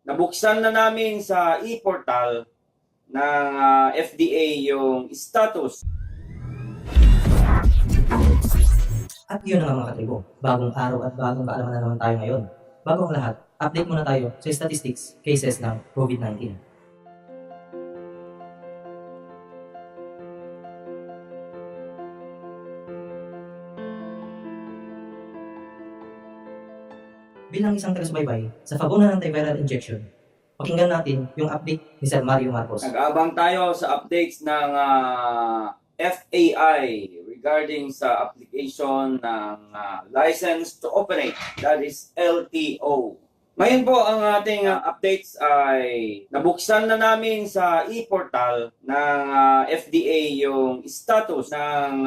Nabuksan na namin sa e-portal ng FDA yung status. At yun na nga mga katribo, bagong araw at bagong kaalaman na naman tayo ngayon. Bago ang lahat, update muna tayo sa statistics cases ng COVID-19. Bilang isang taga-subaybay sa Fabuna Antiviral Injection, pakinggan natin yung update ni Sir Mario Marcos. Nag-aabang tayo sa updates ng FAI regarding sa application ng License to Operate, that is LTO. Ngayon po ang ating updates ay nabuksan na namin sa e-portal ng FDA yung status ng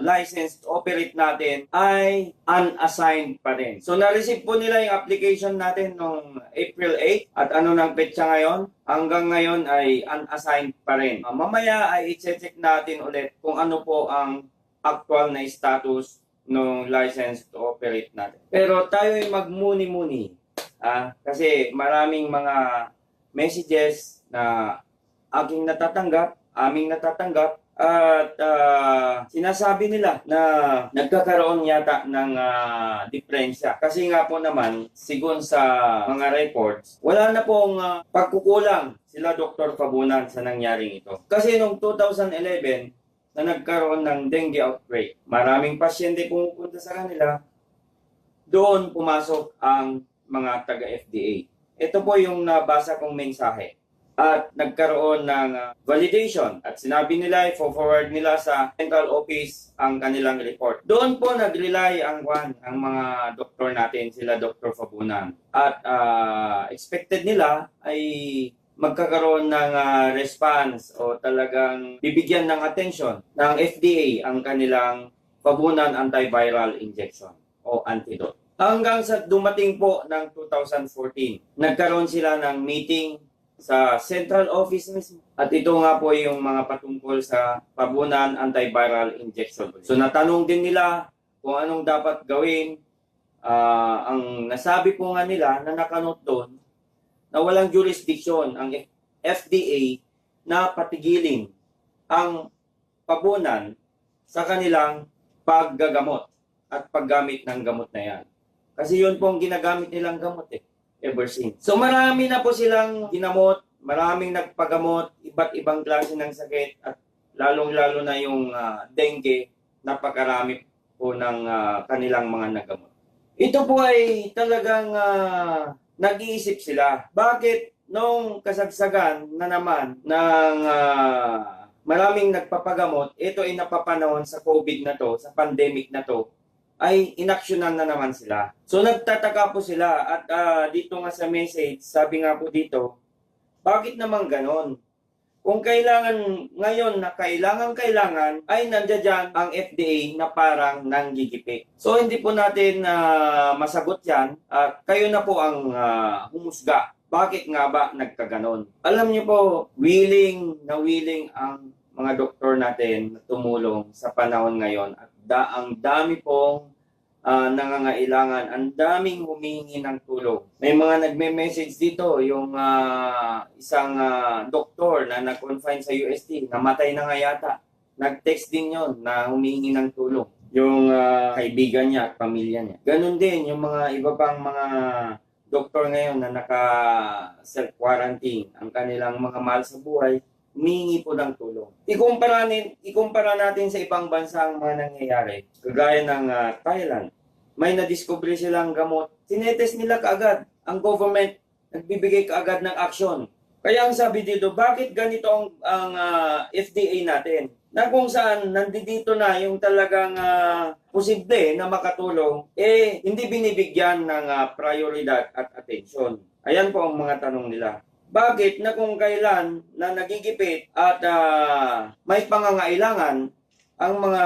license to operate natin ay unassigned pa rin. So na-receive po nila yung application natin noong April 8 at ano nang petsa ngayon? Hanggang ngayon ay unassigned pa rin. Mamaya ay i-check natin ulit kung ano po ang actual na status ng license to operate natin. Pero tayo ay magmuni-muni. Kasi maraming mga messages na aming natatanggap at sinasabi nila na nagkakaroon yata ng diferensya. Kasi nga po naman, sigon sa mga reports, wala na pong pagkukulang sila Dr. Fabunan sa nangyaring ito. Kasi noong 2011 na nagkaroon ng dengue outbreak, maraming pasyente pumupunta sa kanila, doon pumasok ang mga taga-FDA. Ito po yung nabasa kong mensahe. At nagkaroon ng validation at sinabi nila, i-forward nila sa central office ang kanilang report. Doon po nag-rely ang mga doktor natin, sila Dr. Fabunan. At expected nila ay magkakaroon ng response o talagang bibigyan ng attention ng FDA ang kanilang Fabunan antiviral injection o antidote. Hanggang sa dumating po ng 2014, nagkaroon sila ng meeting sa central office mismo. At ito nga po yung mga patungkol sa Fabunan antiviral injection. So natanong din nila kung anong dapat gawin. Ang nasabi po nga nila na nakanote doon na walang jurisdiction ang FDA na patigilin ang Fabunan sa kanilang paggagamot at paggamit ng gamot na yan. Kasi yun po ang ginagamit nilang gamot ever since. So marami na po silang ginamot, maraming nagpagamot, iba't ibang klase ng sakit at lalong-lalo na yung dengue, napakarami po ng kanilang mga nagamot. Ito po ay talagang nag-iisip sila. Bakit nung kasagsagan na naman ng maraming nagpapagamot, ito ay napapanahon sa COVID na to, sa pandemic na to, ay inaksyonan na naman sila. So nagtataka po sila at dito nga sa message, sabi nga po dito, bakit naman ganon? Kung kailangan ngayon na kailangan ay nandiyan dyan ang FDA na parang nanggigipit. So hindi po natin masagot yan at kayo na po ang humusga. Bakit nga ba nagkaganon? Alam niyo po, willing ang mga doktor natin na tumulong sa panahon ngayon at ang dami pong nangangailangan, ang daming humihingi ng tulong. May mga nagme-message dito, yung isang doktor na nag-confine sa UST, namatay na nga yata. Nag-text din yon na humihingi ng tulong. Yung kaibigan niya at pamilya niya. Ganon din, yung mga iba pang mga doktor ngayon na naka-self-quarantine, ang kanilang mga mahal sa buhay, humihingi po ng tulong. Ikumpara natin sa ibang bansa ang mga nangyayari. Kagaya ng Thailand, may nadiscover silang gamot. Tinetest nila kaagad. Ang government nagbibigay kaagad ng action. Kaya ang sabi dito, bakit ganito ang FDA natin? Na kung saan nandito na yung talagang posible na makatulong, hindi binibigyan ng prioridad at atensyon. Ayan po ang mga tanong nila. Bakit na kung kailan na nagigipit at may pangangailangan ang mga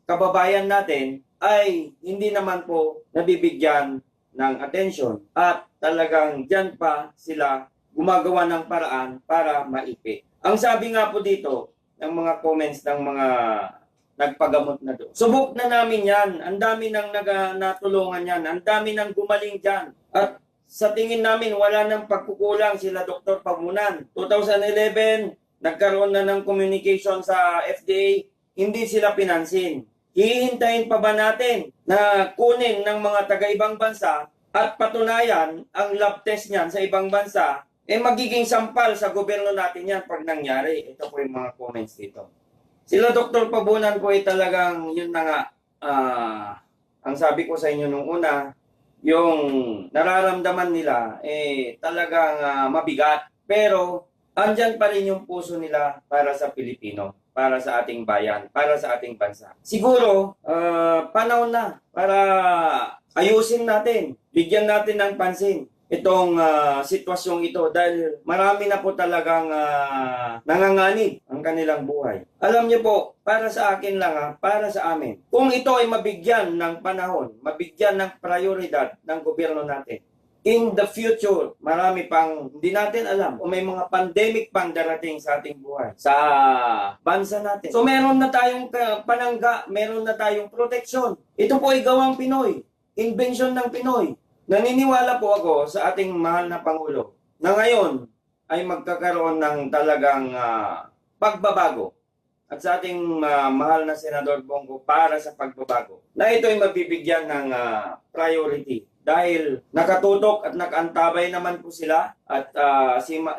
kababayan natin ay hindi naman po nabibigyan ng atensyon at talagang dyan pa sila gumagawa ng paraan para maipit. Ang sabi nga po dito ng mga comments ng mga nagpagamot na doon, subok na namin yan, ang dami nang natulungan yan, ang dami nang gumaling dyan at sa tingin namin wala nang pagkukulang sila Dr. Pabunan. 2011, nagkaroon na ng communication sa FDA, hindi sila pinansin. Hihintayin pa ba natin na kunin ng mga taga-ibang bansa at patunayan ang lab test niyan sa ibang bansa, magiging sampal sa gobyerno natin yan pag nangyari. Ito po yung mga comments dito. Sila Dr. Pabunan po ay talagang, yun na nga, ang sabi ko sa inyo nung una, yung nararamdaman nila talagang mabigat. Pero andyan pa rin yung puso nila para sa Pilipino, para sa ating bayan, para sa ating bansa. Siguro, panahon na para ayusin natin, bigyan natin ng pansin itong sitwasyong ito dahil marami na po talagang nanganganib ang kanilang buhay. Alam niyo po, para sa akin lang, para sa amin, kung ito ay mabigyan ng panahon, mabigyan ng prioridad ng gobyerno natin, in the future, marami pang hindi natin alam o may mga pandemic pang darating sa ating buhay, sa bansa natin. So meron na tayong panangga, meron na tayong protection. Ito po ay gawang Pinoy, invention ng Pinoy. Naniniwala po ako sa ating mahal na Pangulo na ngayon ay magkakaroon ng talagang pagbabago at sa ating mahal na Senador Bongo para sa pagbabago na ito ay mabibigyan ng priority dahil nakatutok at nakaantabay naman po sila at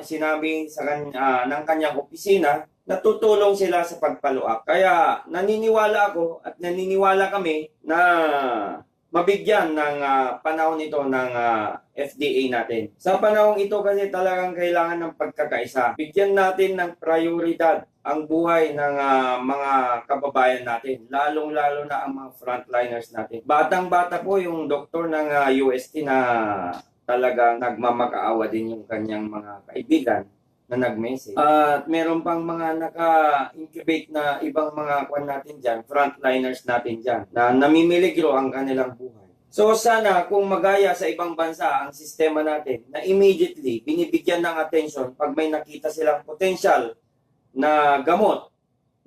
sinabi sa ng kanyang opisina na tutulong sila sa pagpaluak. Kaya naniniwala ako at naniniwala kami na mabigyan ng panahon ito ng FDA natin. Sa panahon ito kasi talagang kailangan ng pagkakaisa. Bigyan natin ng prioridad ang buhay ng mga kababayan natin, lalong-lalo na ang mga frontliners natin. Batang-bata po yung doktor ng UST na talagang nagmamakaawa din yung kanyang mga kaibigan na nag-message. At meron pang mga naka-incubate na ibang mga kwan natin dyan, frontliners natin dyan, na namimiligro ang kanilang buhay. So sana kung magaya sa ibang bansa ang sistema natin na immediately binibigyan ng attention pag may nakita silang potential na gamot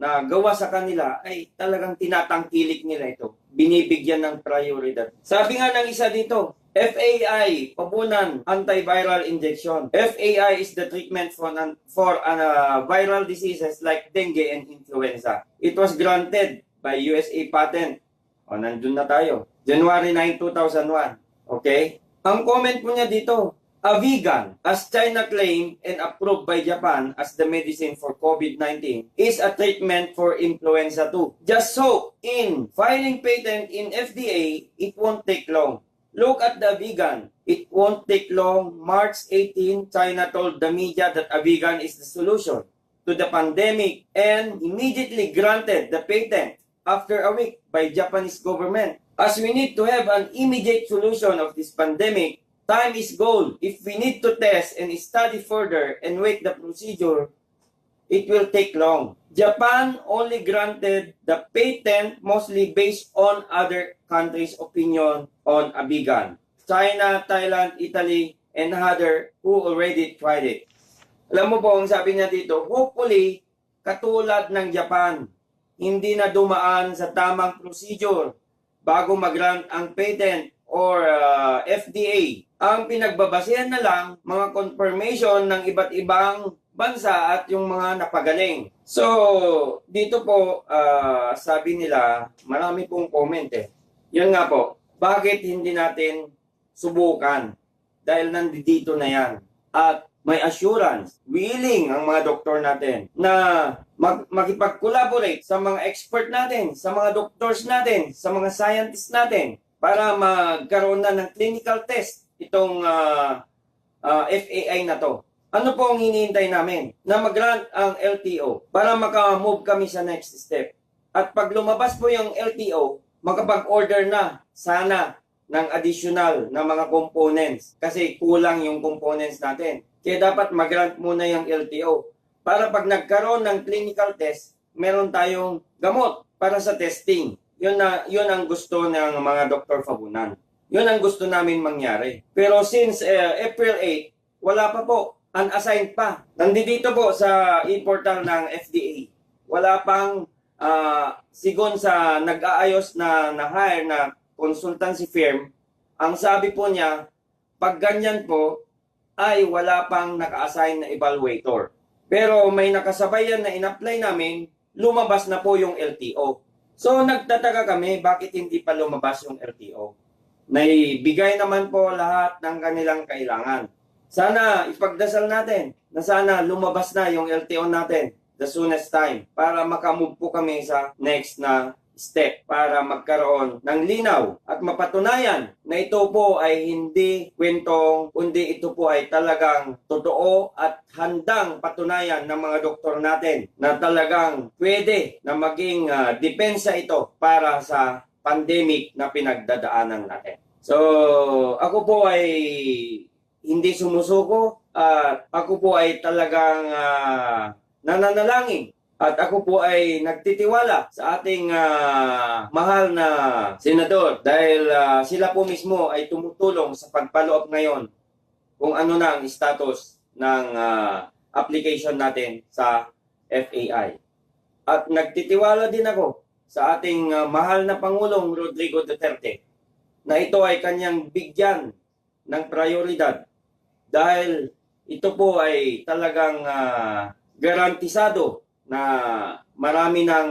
na gawa sa kanila ay talagang tinatangkilik nila ito. Binibigyan ng prioridad. Sabi nga ng isa dito, FAI, Pabunan Antiviral Injection. FAI is the treatment for viral diseases like dengue and influenza. It was granted by USA patent. O, nandun na tayo. January 9, 2001. Okay? Ang comment po niya dito, Avigan, as China claimed and approved by Japan as the medicine for COVID-19, is a treatment for influenza too. Just so, in filing patent in FDA, it won't take long. Look at the Avigan. It won't take long. March 18, China told the media that Avigan is the solution to the pandemic and immediately granted the patent after a week by Japanese government. As we need to have an immediate solution of this pandemic, time is gold. If we need to test and study further and wait the procedure, it will take long. Japan only granted the patent mostly based on other countries' opinion on Avigan. China, Thailand, Italy, and other who already tried it. Alam mo po, ang sabi niya dito, hopefully, katulad ng Japan, hindi na dumaan sa tamang procedure bago mag-grant ang patent or FDA. Ang pinagbabasehan na lang, mga confirmation ng iba't ibang bansa at yung mga napagaling. So, dito po, sabi nila, marami pong comment Yun nga po, bakit hindi natin subukan? Dahil nandito na yan. At may assurance, willing ang mga doktor natin na makipag-collaborate sa mga expert natin, sa mga doctors natin, sa mga scientists natin para magkaroon na ng clinical test itong FAI na to. Ano po ang hinihintay namin? Na mag-grant ang LTO para maka-move kami sa next step. At pag lumabas po yung LTO, makapag-order na sana ng additional na mga components kasi kulang yung components natin. Kaya dapat mag-grant muna yung LTO para pag nagkaroon ng clinical test, meron tayong gamot para sa testing. Yun ang gusto ng mga Dr. Pabunan. Yun ang gusto namin mangyari. Pero since April 8, wala pa po. Unassigned pa. Nandito po sa e-portal ng FDA. Wala pang sigon sa nag-aayos na hire na consultancy firm. Ang sabi po niya, pag ganyan po, ay wala pang naka-assign na evaluator. Pero may nakasabayan na in-apply namin, lumabas na po yung LTO. So nagtataka kami bakit hindi pa lumabas yung LTO. Naibigay naman po lahat ng kanilang kailangan. Sana ipagdasal natin na sana lumabas na yung LTO natin the soonest time para makamove po kami sa next na step para magkaroon ng linaw at mapatunayan na ito po ay hindi kwentong kundi ito po ay talagang totoo at handang patunayan ng mga doktor natin na talagang pwede na maging depensa ito para sa pandemic na pinagdadaanan natin. So, ako po ay hindi sumusuko at ako po ay talagang nananalangin. At ako po ay nagtitiwala sa ating mahal na senador dahil sila po mismo ay tumutulong sa pagpaloob ngayon kung ano na ang status ng application natin sa FAI. At nagtitiwala din ako sa ating mahal na Pangulong Rodrigo Duterte na ito ay kanyang bigyan ng prioridad dahil ito po ay talagang garantisado na marami nang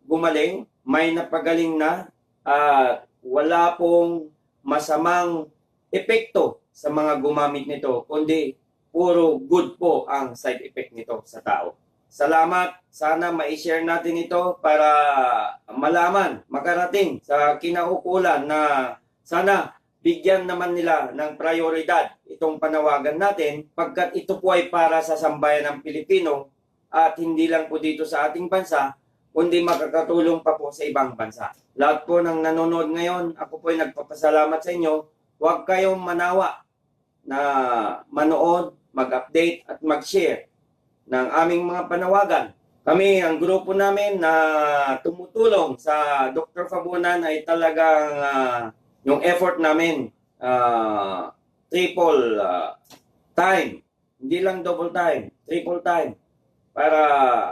gumaling, may napagaling na at wala pong masamang epekto sa mga gumamit nito, kundi puro good po ang side effect nito sa tao. Salamat, sana ma-share natin ito para malaman, makarating sa kinaukulan na sana bigyan naman nila ng prioridad itong panawagan natin pagkat ito po ay para sa sambayan ng Pilipino at hindi lang po dito sa ating bansa, kundi makakatulong pa po sa ibang bansa. Lahat po ng nanonood ngayon, ako po ay nagpapasalamat sa inyo. Huwag kayong manawa na manood, mag-update at mag-share ng aming mga panawagan. Kami, ang grupo namin na tumutulong sa Dr. Fabunan ay talagang yung effort namin triple time. Hindi lang double time, triple time para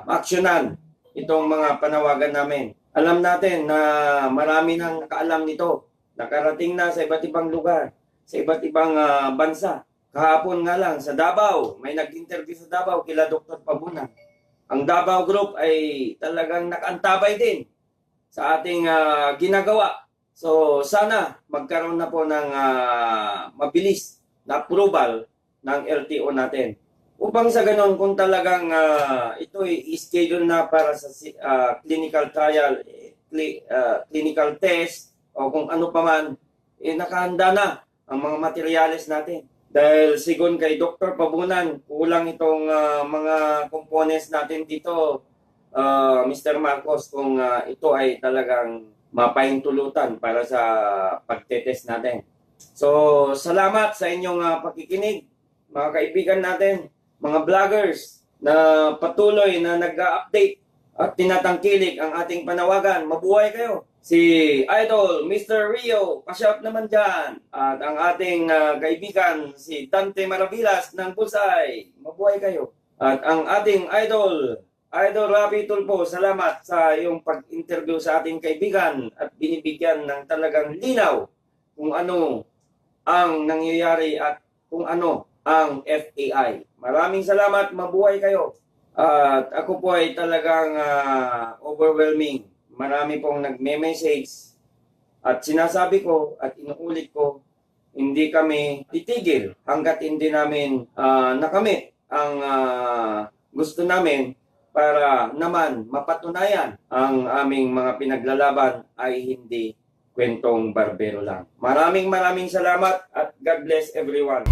maaksyonan itong mga panawagan namin. Alam natin na marami nang nakaalam nito. Nakarating na sa iba't ibang lugar, sa iba't ibang bansa. Kahapon nga lang sa Davao, may nag-interview sa Davao kila Dr. Fabunan. Ang Davao Group ay talagang nakantabay din sa ating ginagawa. So sana magkaroon na po ng mabilis na approval ng LTO natin. Upang sa ganun, kung talagang ito ay schedule na para sa clinical trial, clinical test, o kung ano pa man, nakahanda na ang mga materyales natin. Dahil sigon kay Dr. Fabunan, kulang itong mga components natin dito, Mr. Marcos, kung ito ay talagang mapahintulutan para sa pagtetest natin. So, salamat sa inyong pakikinig, mga kaibigan natin, mga vloggers na patuloy na nag-update at tinatangkilik ang ating panawagan. Mabuhay kayo! Si Idol Mr. Rio, pa-shop naman dyan. At ang ating kaibigan, si Dante Maravillas ng Busay. Mabuhay kayo! At ang ating Idol Rapi Tulfo, salamat sa iyong pag-interview sa ating kaibigan at binibigyan ng talagang linaw kung ano ang nangyayari at kung ano ang FAI. Maraming salamat, mabuhay kayo. At ako po ay talagang overwhelming. Marami pong nagme-message at sinasabi ko at inuulit ko, hindi kami titigil hanggat hindi namin nakamit ang gusto namin para naman mapatunayan ang aming mga pinaglalaban ay hindi kwentong barbero lang. Maraming salamat at God bless everyone.